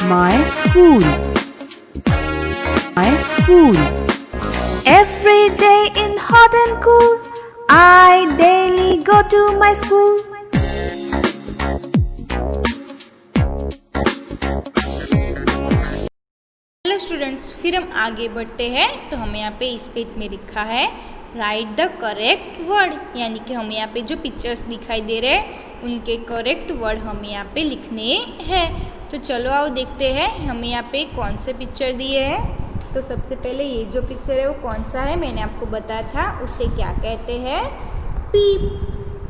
My school. My school. Every day in hot and cool, I daily go to my school. Hello students, फिर हम आगे बढ़ते हैं। तो हमें यहाँ पे इस पेज में लिखा है राइट द करेक्ट वर्ड, यानी कि हमें यहाँ पे जो पिक्चर्स दिखाई दे रहे हैं उनके करेक्ट वर्ड हमें यहाँ पे लिखने हैं। तो चलो आओ देखते हैं हमें यहाँ पे कौन से पिक्चर दिए हैं। तो सबसे पहले ये जो पिक्चर है वो कौन सा है, मैंने आपको बताया था, उसे क्या कहते हैं, पीप।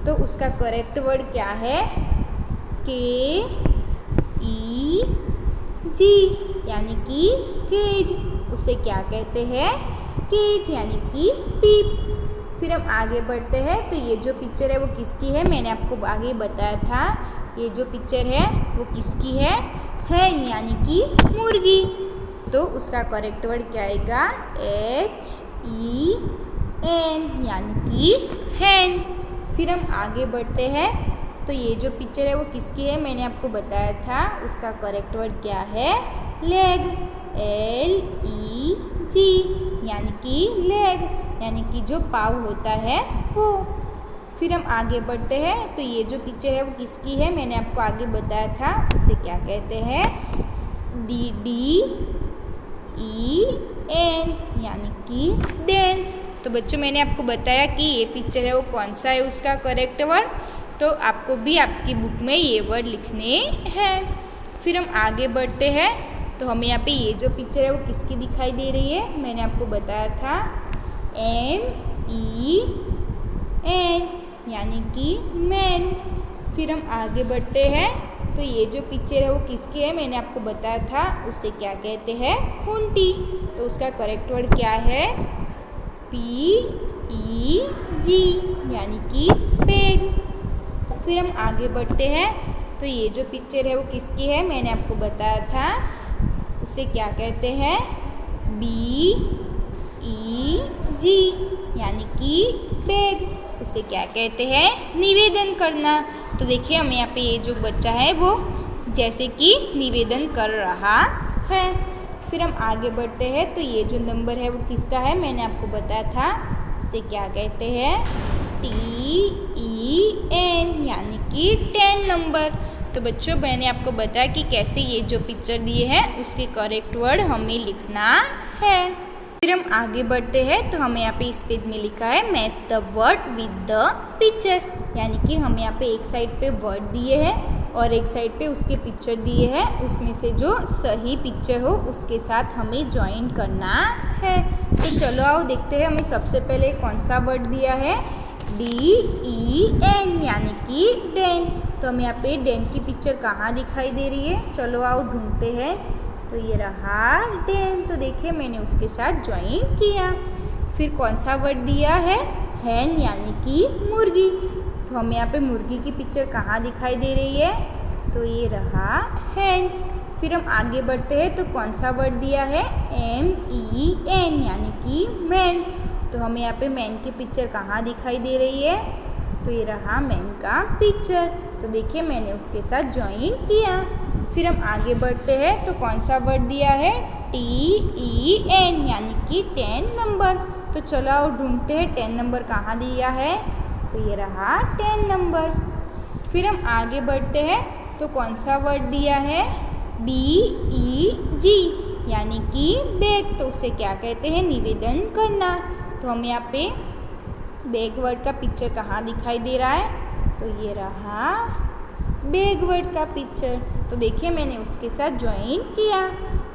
तो उसका करेक्ट वर्ड क्या है, KEG, यानी कि केज। उसे क्या कहते हैं, केज, यानी कि पीप। फिर हम आगे बढ़ते हैं। तो ये जो पिक्चर है वो किसकी है, मैंने आपको आगे बताया था। ये जो पिक्चर है वो किसकी है, हैन, यानी कि मुर्गी। तो उसका करेक्ट वर्ड क्या आएगा, HEN, यानी कि हैन। फिर हम आगे बढ़ते हैं। तो ये जो पिक्चर है वो किसकी है, मैंने आपको बताया था। उसका करेक्ट वर्ड क्या है, लेग, LEG, यानी कि लेग, यानी कि जो पाँव होता है वो। फिर हम आगे बढ़ते हैं। तो ये जो पिक्चर है वो किसकी है, मैंने आपको आगे बताया था। उसे क्या कहते हैं, DDEN, यानी कि डेन। तो बच्चों मैंने आपको बताया कि ये पिक्चर है वो कौन सा है उसका करेक्ट वर्ड। तो आपको भी आपकी बुक में ये वर्ड लिखने हैं। फिर हम आगे बढ़ते हैं। तो हमें यहाँ पे ये जो पिक्चर है वो किसकी दिखाई दे रही है, मैंने आपको बताया था, MEN, यानी कि मैन। फिर हम आगे बढ़ते हैं। तो ये जो पिक्चर है वो किसकी है, मैंने आपको बताया था, उसे क्या कहते हैं, खूंटी। तो उसका करेक्ट वर्ड क्या है, PEG, यानी कि पेग। फिर हम आगे बढ़ते हैं। तो ये जो पिक्चर है वो किसकी है, मैंने आपको बताया था, उसे क्या कहते हैं, BEG, यानी कि बैग। उसे क्या कहते हैं, निवेदन करना। तो देखिए हमें यहाँ पे ये जो बच्चा है वो जैसे कि निवेदन कर रहा है। फिर हम आगे बढ़ते हैं। तो ये जो नंबर है वो किसका है, मैंने आपको बताया था, उसे क्या कहते हैं, TEN, यानी कि 10 नंबर। तो बच्चों मैंने आपको बताया कि कैसे ये जो पिक्चर दिए हैं उसके करेक्ट वर्ड हमें लिखना है। फिर हम आगे बढ़ते हैं। तो हमें यहाँ पे इस पेज में लिखा है match the word with the picture, यानी कि हमें यहाँ पे एक साइड पे वर्ड दिए हैं और एक साइड पे उसके पिक्चर दिए हैं। उसमें से जो सही पिक्चर हो उसके साथ हमें ज्वाइन करना है। तो चलो आओ देखते हैं हमें सबसे पहले कौन सा वर्ड दिया है, DEN, यानी कि डेन। तो हमें यहाँ पे डेन की पिक्चर कहाँ दिखाई दे रही है, चलो आओ ढूंढते हैं। तो ये रहा डेन। तो देखिए मैंने उसके साथ ज्वाइन किया। फिर कौन सा वर्ड दिया है, हैन, यानी कि मुर्गी। तो हमें यहाँ पे मुर्गी की पिक्चर कहाँ दिखाई दे रही है, तो ये रहा हैन। फिर हम आगे बढ़ते हैं। तो कौन सा वर्ड दिया है, MEN, यानी कि मैन। तो हमें यहाँ पे मैन की पिक्चर कहाँ दिखाई दे रही है, तो ये रहा मैन का पिक्चर। तो देखिए मैंने उसके साथ ज्वाइन किया। फिर हम आगे बढ़ते हैं। तो कौन सा वर्ड दिया है, TEN, यानी कि 10 नंबर। तो चलो आओ ढूंढते हैं 10 नंबर कहाँ दिया है, तो ये रहा 10 नंबर। फिर हम आगे बढ़ते हैं। तो कौन सा वर्ड दिया है, BEG, यानी कि बैग। तो उसे क्या कहते हैं, निवेदन करना। तो हमें यहाँ पे बैग वर्ड का पिक्चर कहाँ दिखाई दे रहा है, तो ये रहा बैग वर्ड का पिक्चर। तो देखिए मैंने उसके साथ ज्वाइन किया।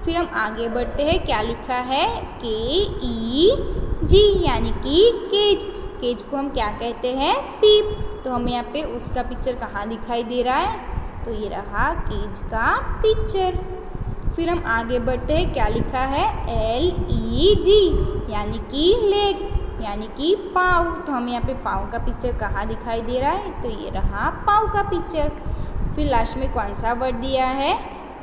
फिर हम आगे बढ़ते हैं। क्या लिखा है, KEG, यानी कि केज। केज को हम क्या कहते हैं, पीप। तो हमें यहाँ पे उसका पिक्चर कहाँ दिखाई दे रहा है, तो ये रहा केज का पिक्चर। फिर हम आगे बढ़ते हैं। क्या लिखा है, LEG, यानी कि लेग, यानी कि पाँव। तो हमें यहाँ पे पाँव का पिक्चर कहाँ दिखाई दे रहा है, तो ये रहा पाँव का पिक्चर। फिर लास्ट में कौन सा वर्ड दिया है,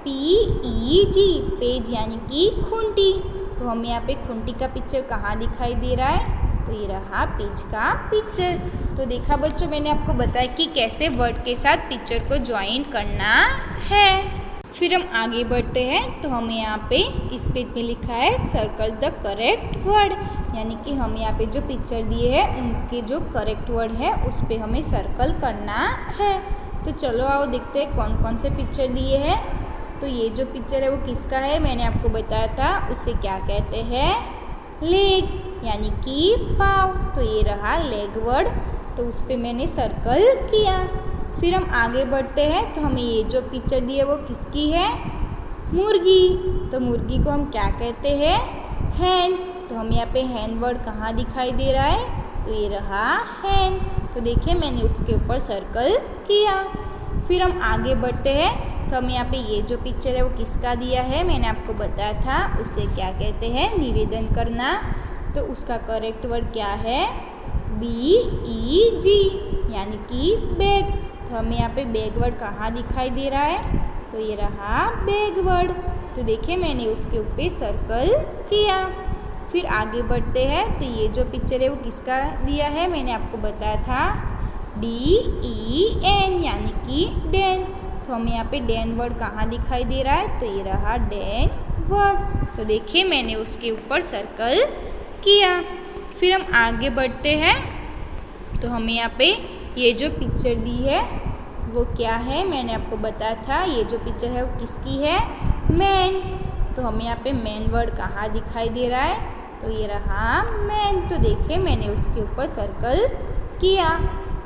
PEG, पेज, यानी कि खूंटी। तो हमें यहाँ पे खूंटी का पिक्चर कहाँ दिखाई दे रहा है, तो ये रहा पेज का पिक्चर। तो देखा बच्चों मैंने आपको बताया कि कैसे वर्ड के साथ पिक्चर को ज्वाइन करना है। फिर हम आगे बढ़ते हैं तो हमें यहाँ पे इस पेज में लिखा है सर्कल द करेक्ट वर्ड, यानी कि हम यहाँ पे जो पिक्चर दिए हैं उनके जो करेक्ट वर्ड है उस पे हमें सर्कल करना है। तो चलो आओ देखते हैं कौन कौन से पिक्चर दिए हैं। तो ये जो पिक्चर है वो किसका है, मैंने आपको बताया था उसे क्या कहते हैं, लेग, यानी कि पाँव। तो ये रहा लेग वर्ड, तो उस पर मैंने सर्कल किया। फिर हम आगे बढ़ते हैं तो हमें ये जो पिक्चर दी है वो किसकी है, मुर्गी। तो मुर्गी को हम क्या कहते हैं, हैन। तो हम यहाँ पे हैन वर्ड कहाँ दिखाई दे रहा है, तो ये रहा हैन। तो देखिए मैंने उसके ऊपर सर्कल किया। फिर हम आगे बढ़ते हैं तो हम यहाँ पे ये जो पिक्चर है वो किसका दिया है, मैंने आपको बताया था उसे क्या कहते हैं, निवेदन करना। तो उसका करेक्ट वर्ड क्या है, BEG, यानी कि बैग। तो हमें यहाँ पे बैग वर्ड कहाँ दिखाई दे रहा है, तो ये रहा बैग वर्ड। तो देखिए मैंने उसके ऊपर सर्कल किया। फिर आगे बढ़ते हैं तो ये जो पिक्चर है वो किसका दिया है, मैंने आपको बताया था DEN, यानी कि डैन। तो हमें यहाँ पे डैन वर्ड कहाँ दिखाई दे रहा है, तो ये रहा डैन वर्ड। तो देखिए मैंने उसके ऊपर सर्कल किया। फिर हम आगे बढ़ते हैं तो हमें यहाँ पे ये जो पिक्चर दी है वो क्या है, मैंने आपको बताया था ये जो पिक्चर है वो किसकी है, मैन। तो हमें यहाँ पे मैन वर्ड कहाँ दिखाई दे रहा है, तो ये रहा मैन। तो देखिए मैंने उसके ऊपर सर्कल किया।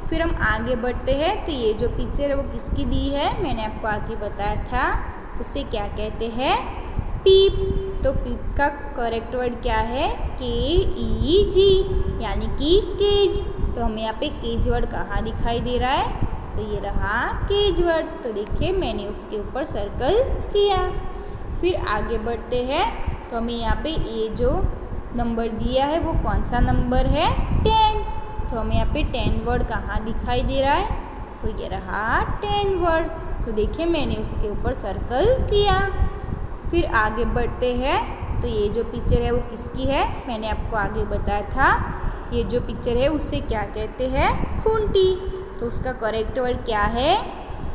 फिर हम आगे बढ़ते हैं तो ये जो पिक्चर है वो किसकी दी है, मैंने आपको आगे बताया था उसे क्या कहते हैं, पीप। तो पीप का करेक्ट वर्ड क्या है, KEG, यानी कि केज। तो हमें यहाँ पे केज वर्ड कहाँ दिखाई दे रहा है, तो ये रहा केज वर्ड। तो देखिए मैंने उसके ऊपर सर्कल किया। फिर आगे बढ़ते हैं तो हमें यहाँ पे ये जो नंबर दिया है वो कौन सा नंबर है, 10। तो हमें यहाँ पे 10 वर्ड कहाँ दिखाई दे रहा है, तो ये रहा 10 वर्ड। तो देखिए मैंने उसके ऊपर सर्कल किया। फिर आगे बढ़ते हैं तो ये जो पिक्चर है वो किसकी है, मैंने आपको आगे बताया था ये जो पिक्चर है उससे क्या कहते हैं, खूंटी। तो उसका करेक्ट वर्ड क्या है,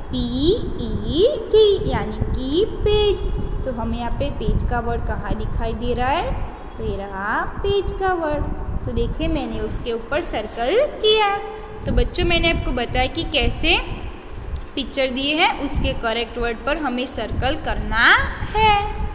PEG, यानी कि पेज। तो हमें यहाँ पे पेज का वर्ड कहाँ दिखाई दे रहा है, तो ये रहा पेज का वर्ड। तो देखिए मैंने उसके ऊपर सर्कल किया। तो बच्चों मैंने आपको बताया कि कैसे पिक्चर दिए हैं उसके करेक्ट वर्ड पर हमें सर्कल करना है।